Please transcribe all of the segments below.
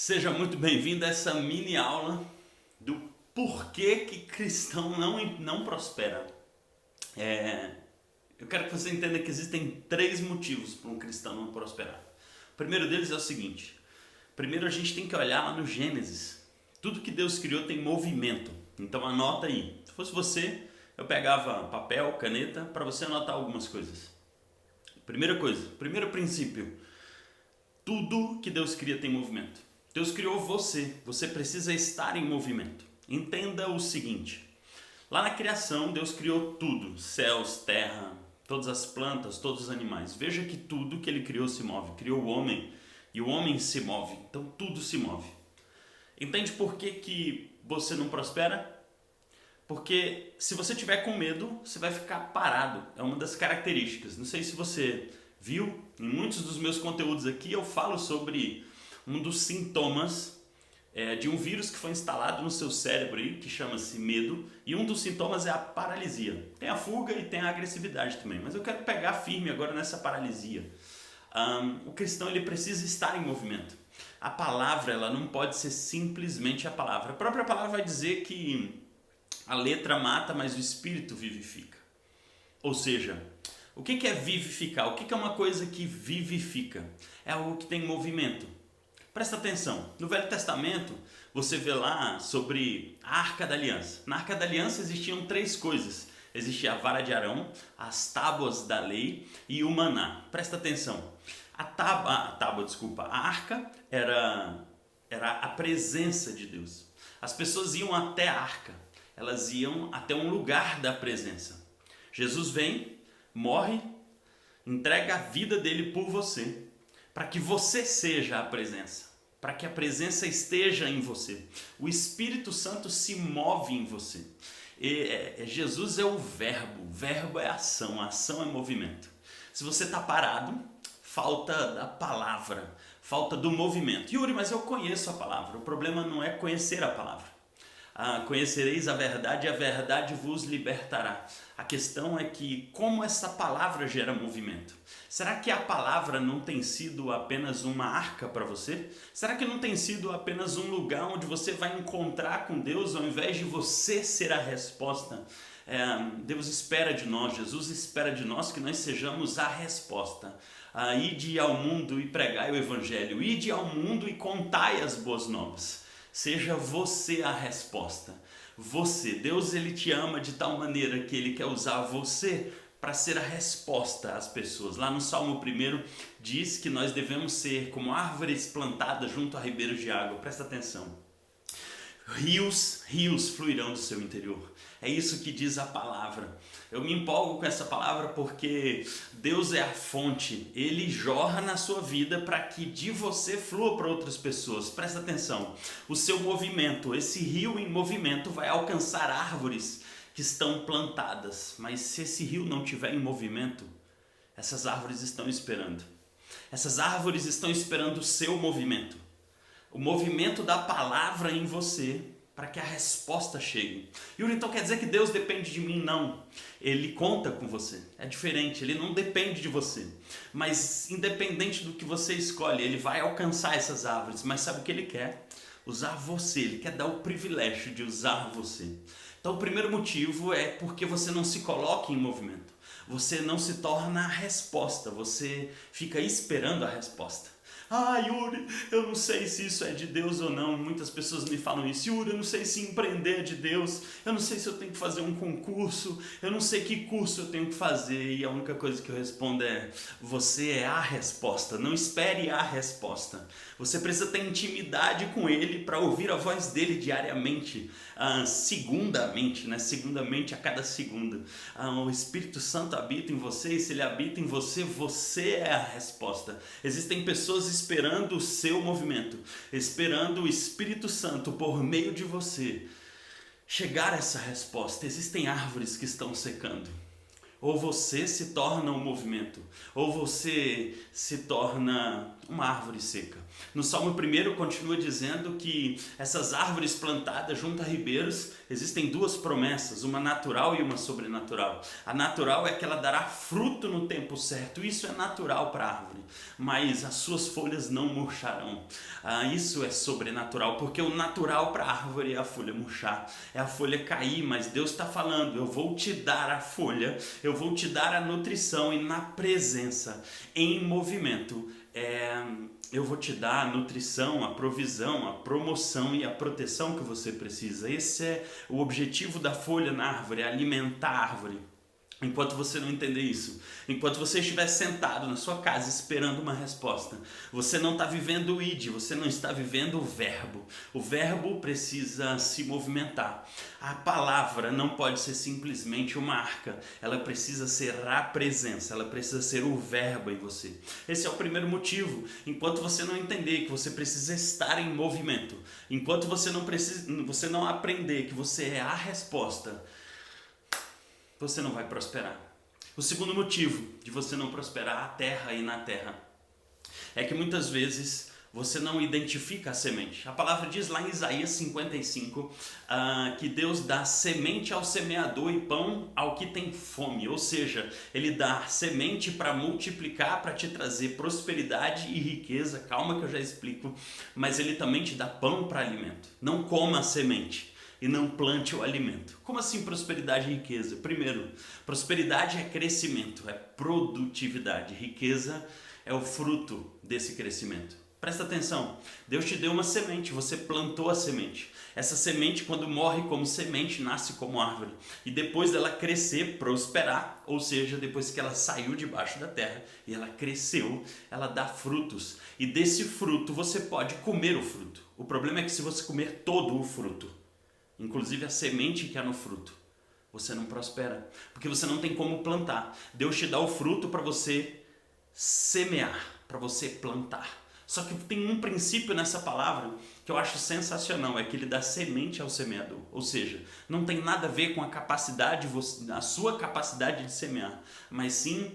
Seja muito bem-vindo a essa mini aula do porquê que cristão não prospera. Eu quero que você entenda que existem 3 motivos para um cristão não prosperar. O primeiro deles é o seguinte: primeiro a gente tem que olhar lá no Gênesis. Tudo que Deus criou tem movimento, então anota aí. Se fosse você, eu pegava papel, caneta, para você anotar algumas coisas. Primeira coisa, primeiro princípio: tudo que Deus cria tem movimento. Deus criou você precisa estar em movimento. Entenda o seguinte: lá na criação, Deus criou tudo: céus, terra, todas as plantas, todos os animais. Veja que tudo que Ele criou se move. Criou o homem e o homem se move. Então tudo se move. Entende por que você não prospera? Porque se você tiver com medo, você vai ficar parado. É uma das características. Não sei se você viu, em muitos dos meus conteúdos aqui eu falo sobre um dos sintomas de um vírus que foi instalado no seu cérebro aí, que chama-se medo, e um dos sintomas é a paralisia. Tem a fuga e tem a agressividade também, mas eu quero pegar firme agora nessa paralisia. O cristão ele precisa estar em movimento. A palavra ela não pode ser simplesmente a palavra. A própria palavra vai dizer que a letra mata, mas o espírito vivifica. Ou seja, o que é vivificar? O que é uma coisa que vivifica? É algo que tem movimento. Presta atenção, no Velho Testamento você vê lá sobre a Arca da Aliança. Na Arca da Aliança existiam 3 coisas. Existia a vara de Arão, as tábuas da lei e o maná. Presta atenção, a arca era a presença de Deus. As pessoas iam até a arca, elas iam até um lugar da presença. Jesus vem, morre, entrega a vida dele por você, para que você seja a presença, para que a presença esteja em você. O Espírito Santo se move em você. Jesus é o verbo é ação, a ação é movimento. Se você está parado, falta da palavra, falta do movimento. Yuri, mas eu conheço a palavra. O problema não é conhecer a palavra. Conhecereis a verdade e a verdade vos libertará. A questão é que como essa palavra gera movimento? Será que a palavra não tem sido apenas uma arca para você? Será que não tem sido apenas um lugar onde você vai encontrar com Deus ao invés de você ser a resposta? Deus espera de nós, Jesus espera de nós que nós sejamos a resposta. Ide ao mundo e pregai o evangelho, ide ao mundo e contai as boas novas. Seja você a resposta. Você, Deus ele te ama de tal maneira que ele quer usar você para ser a resposta às pessoas. Lá no Salmo 1 diz que nós devemos ser como árvores plantadas junto a ribeiros de água. Presta atenção. Rios fluirão do seu interior. É isso que diz a palavra. Eu me empolgo com essa palavra porque Deus é a fonte. Ele jorra na sua vida para que de você flua para outras pessoas. Presta atenção. O seu movimento, esse rio em movimento vai alcançar árvores que estão plantadas. Mas se esse rio não estiver em movimento, essas árvores estão esperando. Essas árvores estão esperando o seu movimento. O movimento da palavra em você para que a resposta chegue. Yuri, então quer dizer que Deus depende de mim? Não. Ele conta com você. É diferente, ele não depende de você. Mas independente do que você escolhe, ele vai alcançar essas árvores. Mas sabe o que ele quer? Usar você. Ele quer dar o privilégio de usar você. Então o primeiro motivo é porque você não se coloca em movimento. Você não se torna a resposta. Você fica esperando a resposta. Yuri, eu não sei se isso é de Deus ou não. Muitas pessoas me falam isso. Yuri, eu não sei se empreender é de Deus. Eu não sei se eu tenho que fazer um concurso. Eu não sei que curso eu tenho que fazer. E a única coisa que eu respondo é: você é a resposta. Não espere a resposta. Você precisa ter intimidade com Ele para ouvir a voz dele diariamente. Segundamente a cada segunda. O Espírito Santo habita em você. E se Ele habita em você, você é a resposta. Existem pessoas esperando o seu movimento, esperando o Espírito Santo por meio de você chegar a essa resposta. Existem árvores que estão secando. Ou você se torna um movimento, ou você se torna uma árvore seca. No Salmo 1 continua dizendo que essas árvores plantadas junto a ribeiros, existem duas promessas, uma natural e uma sobrenatural. A natural é que ela dará fruto no tempo certo, isso é natural para a árvore, mas as suas folhas não murcharão. Isso é sobrenatural, porque o natural para a árvore é a folha murchar, é a folha cair, mas Deus está falando, eu vou te dar a folha, eu vou te dar a nutrição e na presença, em movimento, eu vou te dar a nutrição, a provisão, a promoção e a proteção que você precisa. Esse é o objetivo da folha na árvore, é alimentar a árvore. Enquanto você não entender isso, enquanto você estiver sentado na sua casa esperando uma resposta, você não está vivendo o id, você não está vivendo o verbo. O verbo precisa se movimentar. A palavra não pode ser simplesmente uma arca, ela precisa ser a presença, ela precisa ser o verbo em você. Esse é o primeiro motivo. Enquanto você não entender que você precisa estar em movimento, enquanto você não aprender que você é a resposta, você não vai prosperar. O segundo motivo de você não prosperar na terra é que muitas vezes você não identifica a semente. A palavra diz lá em Isaías 55 que Deus dá semente ao semeador e pão ao que tem fome. Ou seja, Ele dá semente para multiplicar, para te trazer prosperidade e riqueza. Calma que eu já explico. Mas Ele também te dá pão para alimento. Não coma a semente e não plante o alimento. Como assim prosperidade e riqueza? Primeiro, prosperidade é crescimento, é produtividade. Riqueza é o fruto desse crescimento. Presta atenção, Deus te deu uma semente, você plantou a semente. Essa semente, quando morre como semente, nasce como árvore. E depois dela crescer, prosperar, ou seja, depois que ela saiu debaixo da terra e ela cresceu, ela dá frutos. E desse fruto você pode comer o fruto. O problema é que se você comer todo o fruto, inclusive a semente que há no fruto, você não prospera, porque você não tem como plantar. Deus te dá o fruto para você semear, para você plantar. Só que tem um princípio nessa palavra que eu acho sensacional, é que Ele dá semente ao semeador. Ou seja, não tem nada a ver com a sua capacidade de semear, mas sim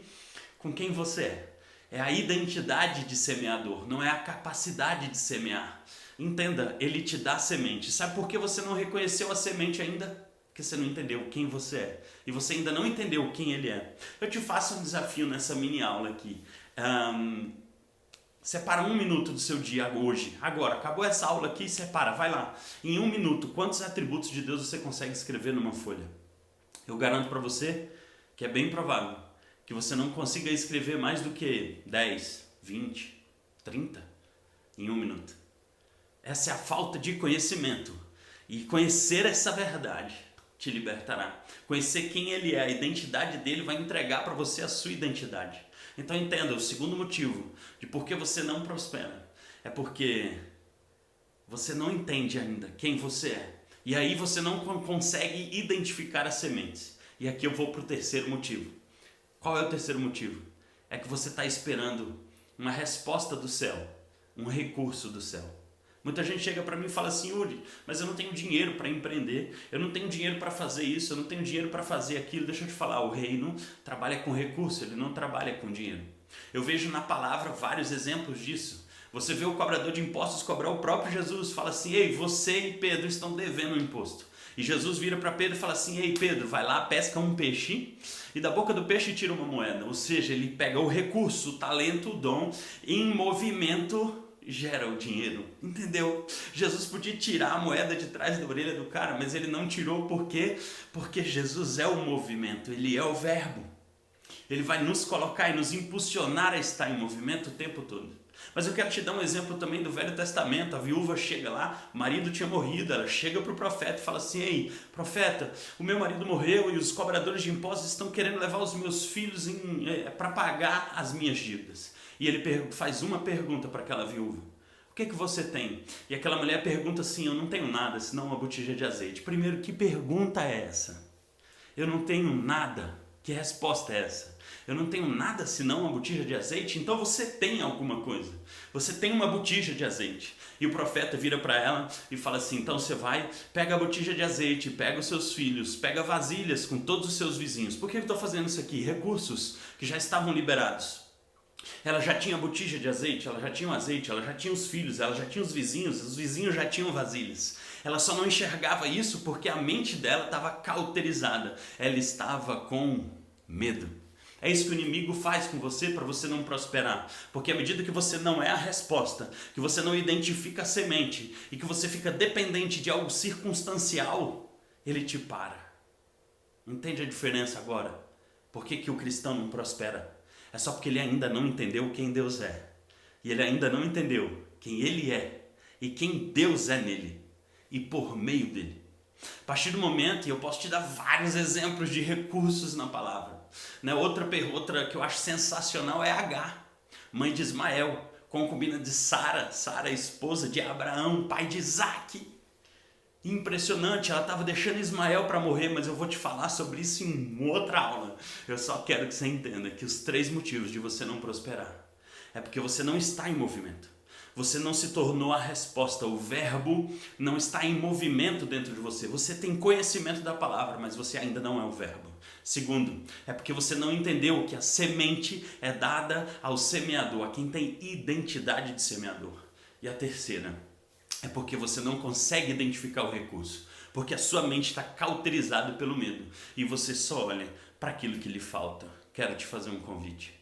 com quem você é. É a identidade de semeador, não é a capacidade de semear. Entenda, Ele te dá a semente. Sabe por que você não reconheceu a semente ainda? Porque você não entendeu quem você é. E você ainda não entendeu quem Ele é. Eu te faço um desafio nessa mini aula aqui. Separa 1 minuto do seu dia hoje. Agora, acabou essa aula aqui, separa, vai lá. Em 1 minuto, quantos atributos de Deus você consegue escrever numa folha? Eu garanto para você que é bem provável que você não consiga escrever mais do que 10, 20, 30 em 1 minuto. Essa é a falta de conhecimento. E conhecer essa verdade te libertará. Conhecer quem Ele é, a identidade dele vai entregar para você a sua identidade. Então entenda, o segundo motivo de por que você não prospera é porque você não entende ainda quem você é. E aí você não consegue identificar as sementes. E aqui eu vou para o terceiro motivo. Qual é o terceiro motivo? É que você está esperando uma resposta do céu, um recurso do céu. Muita gente chega para mim e fala assim, Uri, mas eu não tenho dinheiro para empreender, eu não tenho dinheiro para fazer isso, eu não tenho dinheiro para fazer aquilo. Deixa eu te falar, o reino trabalha com recurso, ele não trabalha com dinheiro. Eu vejo na palavra vários exemplos disso. Você vê o cobrador de impostos cobrar o próprio Jesus, fala assim, ei, você e Pedro estão devendo um imposto. E Jesus vira para Pedro e fala assim, ei Pedro, vai lá, pesca um peixe e da boca do peixe tira uma moeda. Ou seja, ele pega o recurso, o talento, o dom, em movimento gera o dinheiro, entendeu? Jesus podia tirar a moeda de trás da orelha do cara, mas ele não tirou por quê? Porque Jesus é o movimento, ele é o verbo. Ele vai nos colocar e nos impulsionar a estar em movimento o tempo todo. Mas eu quero te dar um exemplo também do Velho Testamento. A viúva chega lá, o marido tinha morrido, ela chega para o profeta e fala assim, ei, profeta, o meu marido morreu e os cobradores de impostos estão querendo levar os meus filhos para pagar as minhas dívidas. E ele faz uma pergunta para aquela viúva. O que você tem? E aquela mulher pergunta assim, eu não tenho nada, senão uma botija de azeite. Primeiro, que pergunta é essa? Eu não tenho nada. Que resposta é essa? Eu não tenho nada senão uma botija de azeite? Então você tem alguma coisa. Você tem uma botija de azeite. E o profeta vira para ela e fala assim, então você vai, pega a botija de azeite, pega os seus filhos, pega vasilhas com todos os seus vizinhos. Por que eu estou fazendo isso aqui? Recursos que já estavam liberados. Ela já tinha botija de azeite, ela já tinha o azeite, ela já tinha os filhos, ela já tinha os vizinhos já tinham vasilhas. Ela só não enxergava isso porque a mente dela estava cauterizada. Ela estava com medo. É isso que o inimigo faz com você para você não prosperar. Porque à medida que você não é a resposta, que você não identifica a semente e que você fica dependente de algo circunstancial, ele te para. Entende a diferença agora? Por que o cristão não prospera? É só porque ele ainda não entendeu quem Deus é. E ele ainda não entendeu quem ele é e quem Deus é nele e por meio dele. A partir do momento, e eu posso te dar vários exemplos de recursos na palavra. Outra que eu acho sensacional é Agar, mãe de Ismael, concubina de Sara, Sara esposa de Abraão, pai de Isaac. Impressionante, ela estava deixando Ismael para morrer, mas eu vou te falar sobre isso em outra aula. Eu só quero que você entenda que os 3 motivos de você não prosperar é porque você não está em movimento. Você não se tornou a resposta, o verbo não está em movimento dentro de você. Você tem conhecimento da palavra, mas você ainda não é o verbo. Segundo, é porque você não entendeu que a semente é dada ao semeador, a quem tem identidade de semeador. E a terceira, é porque você não consegue identificar o recurso, porque a sua mente está cauterizada pelo medo e você só olha para aquilo que lhe falta. Quero te fazer um convite.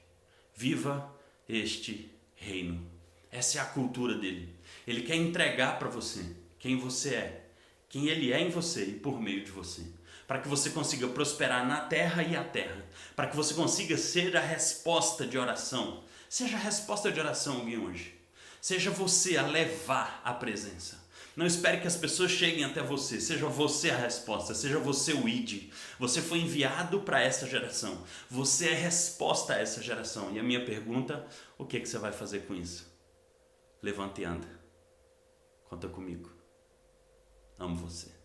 Viva este reino. Essa é a cultura dele. Ele quer entregar para você quem você é, quem ele é em você e por meio de você, para que você consiga prosperar na terra e a terra, para que você consiga ser a resposta de oração. Seja a resposta de oração alguém hoje. Seja você a levar a presença. Não espere que as pessoas cheguem até você. Seja você a resposta. Seja você o ID. Você foi enviado para essa geração. Você é resposta a essa geração. E a minha pergunta, o que você vai fazer com isso? Levanta e anda. Conta comigo. Amo você.